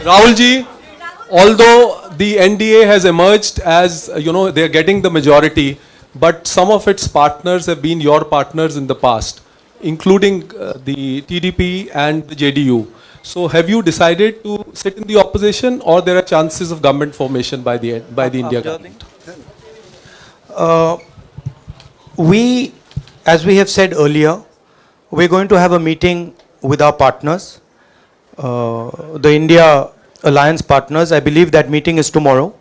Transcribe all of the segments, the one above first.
Rahul ji, although the NDA has emerged as, they are getting the majority, but some of its partners have been your partners in the past, including the TDP and the JDU. So have you decided to sit in the opposition, or there are chances of government formation by the India government? We, as we have said earlier, we're going to have a meeting with our partners, the India Alliance partners. I believe that meeting is tomorrow,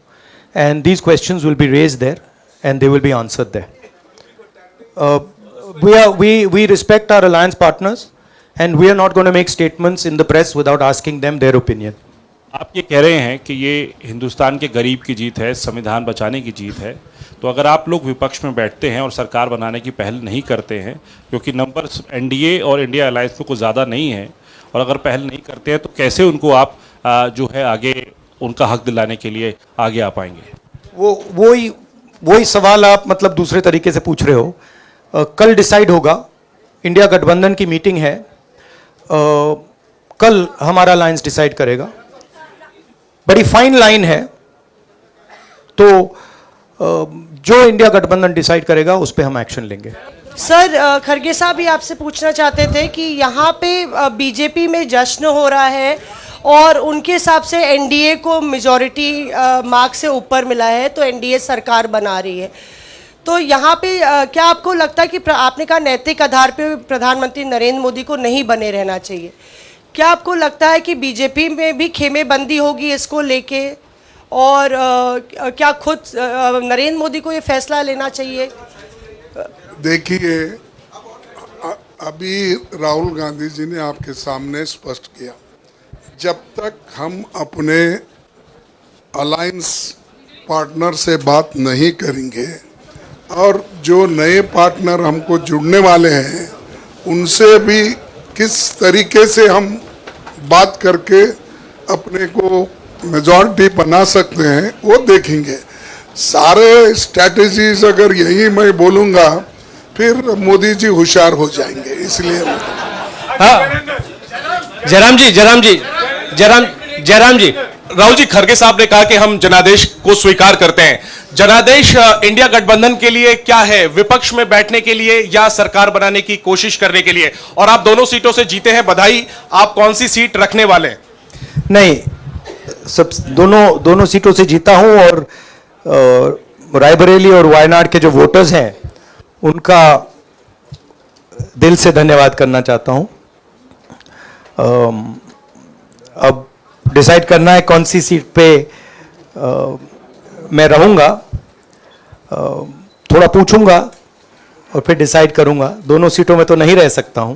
and these questions will be raised there and they will be answered there. We respect our alliance partners, and we are not going to make statements in the press without asking them their opinion. आप ये कह रहे हैं कि ये हिंदुस्तान के गरीब की जीत है, संविधान बचाने की जीत है, तो अगर आप लोग विपक्ष में बैठते हैं और सरकार बनाने की पहल नहीं करते हैं, क्योंकि नंबर एनडीए और इंडिया अलायंस में कुछ ज़्यादा नहीं है, और अगर पहल नहीं करते हैं तो कैसे उनको आप जो है आगे उनका हक दिलाने के लिए आगे आ पाएंगे? वही सवाल आप मतलब दूसरे तरीके से पूछ रहे हो. कल डिसाइड होगा, इंडिया गठबंधन की मीटिंग है, कल हमारा अलायंस डिसाइड करेगा. बड़ी फाइन लाइन है, तो जो इंडिया गठबंधन डिसाइड करेगा उस पे हम एक्शन लेंगे. सर, खरगे साहब भी आपसे पूछना चाहते थे कि यहाँ पे बीजेपी में जश्न हो रहा है और उनके हिसाब से एनडीए को मेजॉरिटी मार्क से ऊपर मिला है, तो एनडीए सरकार बना रही है. तो यहाँ पे क्या आपको लगता है कि आपने कहा नैतिक आधार पे प्रधानमंत्री नरेंद्र मोदी को नहीं बने रहना चाहिए, क्या आपको लगता है कि बीजेपी में भी खेमेबंदी होगी इसको लेके, और क्या खुद नरेंद्र मोदी को ये फैसला लेना चाहिए? देखिए, अभी राहुल गांधी जी ने आपके सामने स्पष्ट किया, जब तक हम अपने अलायंस पार्टनर से बात नहीं करेंगे और जो नए पार्टनर हमको जुड़ने वाले हैं उनसे भी किस तरीके से हम बात करके अपने को मेजॉरिटी बना सकते हैं वो देखेंगे. सारे स्ट्रैटेजीज अगर यही मैं बोलूँगा फिर मोदी जी होशियार हो जाएंगे, इसलिए. हाँ, जयराम जी, राहुल जी, खरगे साहब ने कहा कि हम जनादेश को स्वीकार करते हैं. जनादेश इंडिया गठबंधन के लिए क्या है? विपक्ष में बैठने के लिए या सरकार बनाने की कोशिश करने के लिए? और आप दोनों सीटों से जीते हैं, बधाई. आप कौन सी सीट रखने वाले हैं? नहीं, सब दोनों सीटों से जीता हूं, और रायबरेली और वायनाड के जो वोटर्स हैं उनका दिल से धन्यवाद करना चाहता हूं. अब डिसाइड करना है कौन सी सीट पे मैं रहूंगा. थोड़ा पूछूंगा और फिर डिसाइड करूंगा. दोनों सीटों में तो नहीं रह सकता हूं.